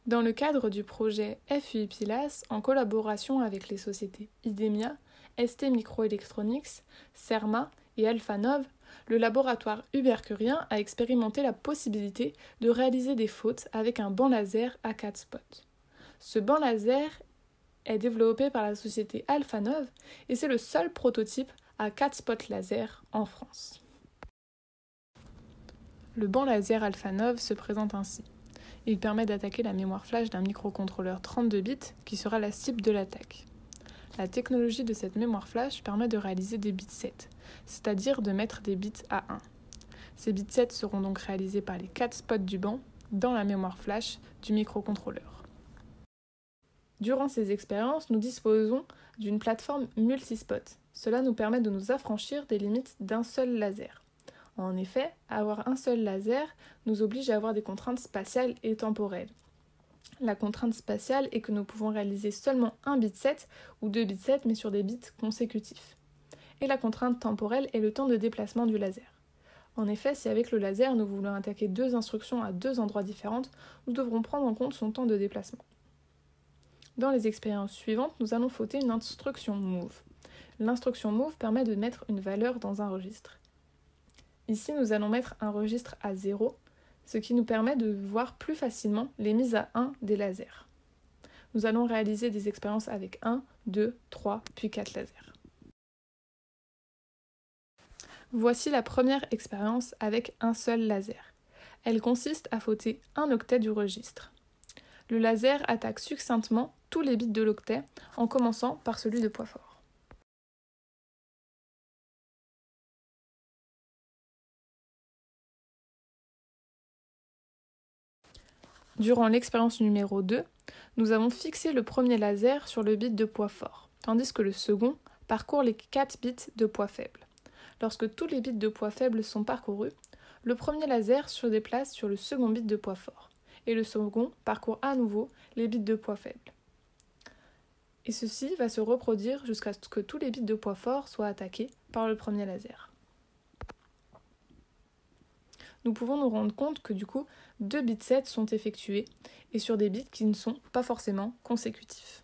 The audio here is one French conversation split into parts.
Dans le cadre du projet FUI-PILAS, en collaboration avec les sociétés IDEMIA, ST Microelectronics, CERMA et Alphanov, le laboratoire Hubert-Curien a expérimenté la possibilité de réaliser des photons avec un banc laser à 4 spots. Ce banc laser est développé par la société Alphanov et c'est le seul prototype à 4 spots laser en France. Le banc laser Alphanov se présente ainsi. Il permet d'attaquer la mémoire flash d'un microcontrôleur 32 bits qui sera la cible de l'attaque. La technologie de cette mémoire flash permet de réaliser des bits 7, c'est-à-dire de mettre des bits à 1. Ces bits 7 seront donc réalisés par les 4 spots du banc dans la mémoire flash du microcontrôleur. Durant ces expériences, nous disposons d'une plateforme multispot. Cela nous permet de nous affranchir des limites d'un seul laser. En effet, avoir un seul laser nous oblige à avoir des contraintes spatiales et temporelles. La contrainte spatiale est que nous pouvons réaliser seulement un bit 7 ou 2 bits 7 mais sur des bits consécutifs. Et la contrainte temporelle est le temps de déplacement du laser. En effet, si avec le laser nous voulons attaquer 2 instructions à 2 endroits différents, nous devrons prendre en compte son temps de déplacement. Dans les expériences suivantes, nous allons photer une instruction move. L'instruction move permet de mettre une valeur dans un registre. Ici, nous allons mettre un registre à 0, ce qui nous permet de voir plus facilement les mises à 1 des lasers. Nous allons réaliser des expériences avec 1, 2, 3, puis 4 lasers. Voici la première expérience avec un seul laser. Elle consiste à photer un octet du registre. Le laser attaque succinctement tous les bits de l'octet en commençant par celui de poids fort. Durant l'expérience numéro 2, nous avons fixé le premier laser sur le bit de poids fort, tandis que le second parcourt les 4 bits de poids faible. Lorsque tous les bits de poids faible sont parcourus, le premier laser se déplace sur le second bit de poids fort, et le second parcourt à nouveau les bits de poids faible. Et ceci va se reproduire jusqu'à ce que tous les bits de poids fort soient attaqués par le premier laser. Nous pouvons nous rendre compte que du coup, 2 bits 7 sont effectués, et sur des bits qui ne sont pas forcément consécutifs.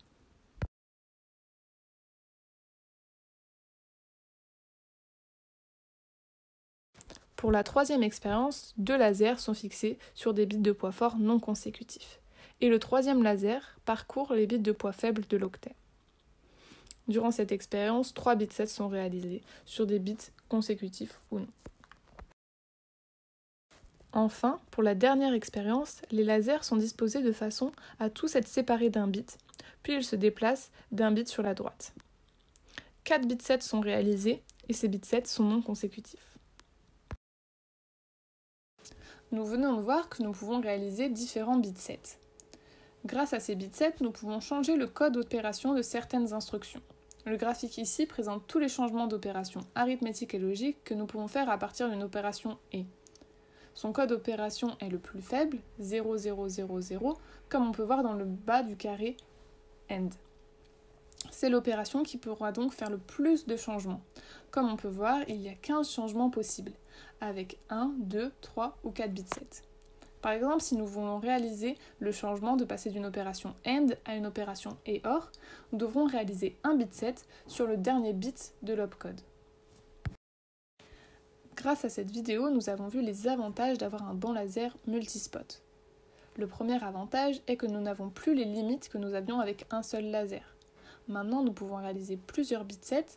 Pour la troisième expérience, 2 lasers sont fixés sur des bits de poids fort non consécutifs, et le troisième laser parcourt les bits de poids faible de l'octet. Durant cette expérience, 3 bits 7 sont réalisés sur des bits consécutifs ou non. Enfin, pour la dernière expérience, les lasers sont disposés de façon à tous être séparés d'un bit, puis ils se déplacent d'un bit sur la droite. 4 bits 7 sont réalisés, et ces bits 7 sont non consécutifs. Nous venons de voir que nous pouvons réaliser différents bits 7. Grâce à ces bits 7, nous pouvons changer le code d'opération de certaines instructions. Le graphique ici présente tous les changements d'opération arithmétique et logique que nous pouvons faire à partir d'une opération et. Son code d'opération est le plus faible, 0, 0, 0, 0, comme on peut voir dans le bas du carré AND. C'est l'opération qui pourra donc faire le plus de changements. Comme on peut voir, il y a 15 changements possibles, avec 1, 2, 3 ou 4 bits 7. Par exemple, si nous voulons réaliser le changement de passer d'une opération AND à une opération et OR, nous devrons réaliser un bit 7 sur le dernier bit de l'opcode. Grâce à cette vidéo, nous avons vu les avantages d'avoir un banc laser multispot. Le premier avantage est que nous n'avons plus les limites que nous avions avec un seul laser. Maintenant, nous pouvons réaliser plusieurs bits 7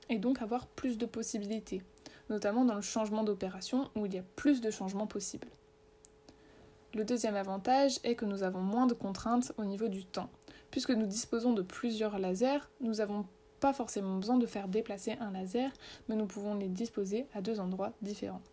et donc avoir plus de possibilités, notamment dans le changement d'opération où il y a plus de changements possibles. Le deuxième avantage est que nous avons moins de contraintes au niveau du temps. Puisque nous disposons de plusieurs lasers, nous n'avons pas forcément besoin de faire déplacer un laser, mais nous pouvons les disposer à 2 endroits différents.